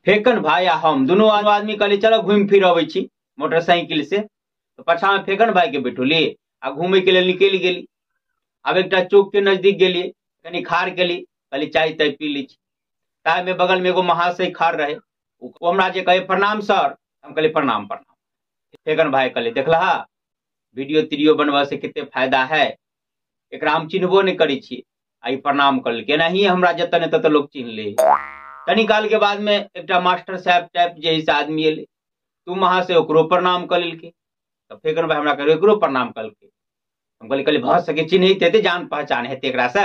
फेकन भाई आ हम दोनों आदमी कहली चलो घूम फिर अबै छी मोटरसाइकिल से। तो पछा में फेकन भाई के बैठोली आ घूमे के लिए निकल गेली। अब एक चौक के नजदीक गेलिए, कनी खार केली, कहली चाय ताय पी ली। ताय में बगल में एगो महाशय खार रहे, वो हमरा जे कहे प्रणाम सर, हम कहली प्रणाम प्रणाम। फेकन भाई कहले देखला वीडियो तीडियो बनवा से कितने फायदा है, एकरा हम चिन्हबो नहीं करी छी, आई प्रणाम कर के नहीं हमरा जतने तत लोग चिन्ह ले। तनी काल के बाद में एक मास्टर साहब टाइप जैसे आदमी एले, तुम वहां से ओकरो प्रणाम कर लेके। तो फेकन भाई हमरा कहे एकरो प्रणाम कर के। हम कहली भऽ सके चिन्हित हेते, जान पहचान हेते एकरा से।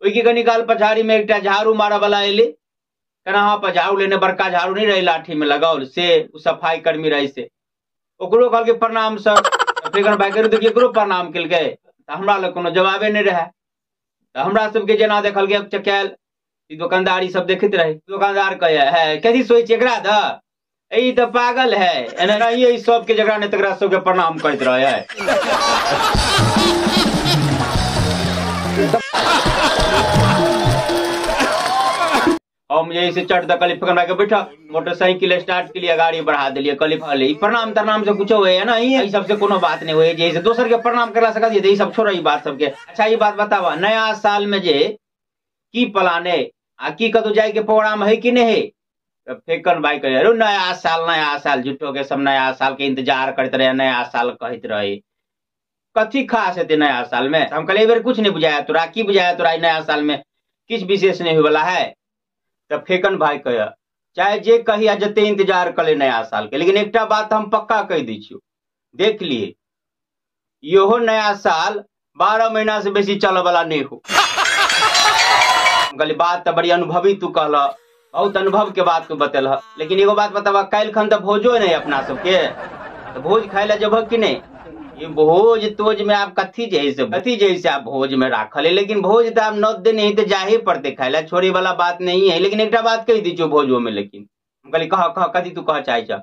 ओई के कनी काल पछाड़ी में एक झाड़ू मारा वाला एले, कना हाँ पर झाड़ू लेने बड़का झाड़ू नहीं रही लाठी में लगाओल से, सफाई कर्मी रही से, ओकरो कहल के प्रणाम सर। फेकन भाई कह देखिए एकरो प्रणाम कल गए, हमरा लग कोनो जवाबे नहीं रहे। तो हमरा सबके जना देखल गया चकेल, दुकानदारी सब देखते रहे। दुकानदार कहे है कथी सोच एकरा द ई तो पागल है, एनाहिए सब के जगह ने तकरा सबके प्रणाम करते रहे है। हम यही से चढ़ दकली फेकन भाई के बैठा, मोटरसाइकिल स्टार्ट के लिए गाड़ी बढ़ा दिलिए। कली फले प्रणाम तरनाम से कुछ हुए है ना, ये सबसे कोनो बात नहीं हुए, जैसे दोसर के प्रणाम करला सकत ये सब छोड़ ई बात सबके। अच्छा ये बात बतावा, नया साल में जे की प्लान है आ की कतो जाए के प्रोग्राम है कि नहीं है? तो फेकन भाई कहे अरे नया साल झूठो के सब नया साल के इंतजार करते रहे, नया साल कहते रहे, कथी खास है नया साल में? हम कहले बेर कुछ नहीं बुझाया तोरा, की बुझाया तोरा नया साल में किस विशेष नहीं वाला है? तो फेकन भाई कहे चाहे जे कहिया जते इंतजार करे नया साल के, लेकिन एकटा बात हम पक्का कह दी छियो, देख लिए यो नया साल 12 महीना से बेसी चल वाला नहीं हो। कहली बात तो बड़ी अनुभवी तू कहल, बहुत अनुभव के बात तू बतेल, लेकिन एगो बात बतावा काल खन तो भोजो नहीं अपना सबके, तो भोज खाए ला जब कि नहीं? ये भोज तोज में आप कथी जैसे आप भोज में राखल है, लेकिन भोज तो आप 9 दिन नहीं तो जा ही पड़ते खाए ला, छोड़ी वाला बात नहीं है। लेकिन एक बात कह दीजिए भोजो में, लेकिन हम कहली कह कथी तू कह चाहे?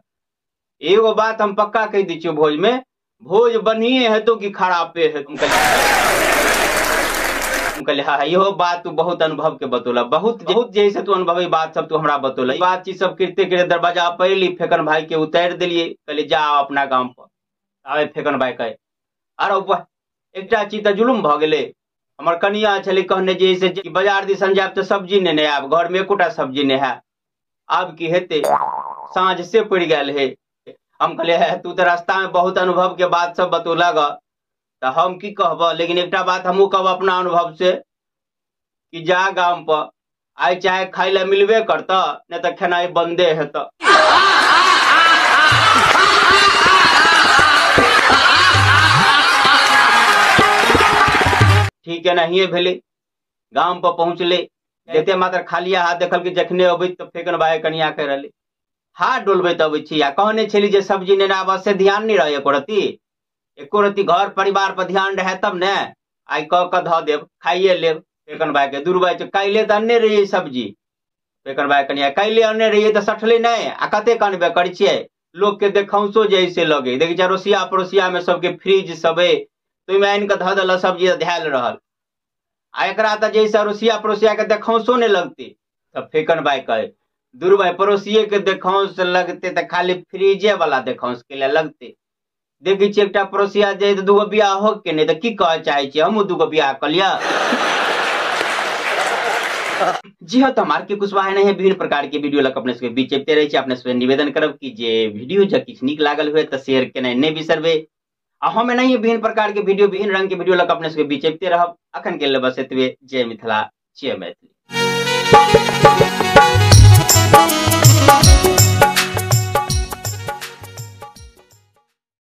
एगो बात हम पक्का कह दीजिए, भोज में भोज बढ़िए है तो कि खराबे है? तुम कहले हाँ यो बात तू बहुत अनुभव के बतौला, बहुत जैसे तू अनुभवी बात सब तू हमरा बतौला। बात चीज सब करते दरवाजा पहली फेकन भाई के उतार दिलिए, कहले जाओ अपना गांव पर। आवे फेकन भाई कहे अरे एक चीज जुलुम भ गेले, हमर कनिया छले कहने जैसे बाजार दिसन जाब तो सब्जी नहीं आब, घर में एकोटा सब्जी नहीं है, आब की हेते? साँझ से पड़ गल है। हम कहले है तू तो रास्ता में बहुत अनुभव के बात सब बतौला ग, तो हम की कहब, लेकिन एक बात हमू कहब अपना अनुभव से कि जा गांव पर आई चाहे खाई ला मिलबे करता, नहीं तो खेनाई बंदे है। तो ठीक है नहीं भेले, गांव पर पहुंचले, देते मात्र खाली हाथ देखल कि जखने अबै तो फेकन भाई कनिया कह रहे हाथ डोलबे तो अबै छी, या कहने छली जे सब्जी नहीं आबे से ध्यान नहीं रहे एको रती घर परिवार पर ध्यान रहे तब ने आई कह ध देव खाइए लेब। फेकन भाई के दूर भाई काले तो अन्ने रहिए सब्जी, फेकन भाई कनिया काले अन्ने रहिए तो सठले नहीं आ कते कनबे कर छिए, लोग के देखौसो जैसे लगे देखी रोसिया पड़ोसिया में सबके फ्रिज सबे तो आन के ध दल सब्जी ध्याल रहल, आ एकरा तो जैसे रोसिया पड़ोसिया के देखौसो नहीं लगती। तब फेकन भाई कहे दूर भाई पड़ोसिए के देखौस लगते तो खाली फ्रिजे वाला देखौस के लिए लगते। देखी छी एक पड़ोसिया जे दूगो बियाह हो के नहीं तो की कह चाहे छी, हम दूगो बियाह कर लिया। जी हाँ, तो हमारे के कुशवाहा नहीं है विभिन्न प्रकार के वीडियो लग अपने सबके बीच चलते रहे छी। अपने सब निवेदन करब कि जे वीडियो जब किछ नीक लागल हुए तो शेयर के नहीं बिसरबे, आ हमें नहीं विभिन्न प्रकार के वीडियो विभिन्न रंग के वीडियो लग अपने सबके बीच चलते रहब। अखन के लिए बस एतबे। जय मिथिला, जय मैथिली।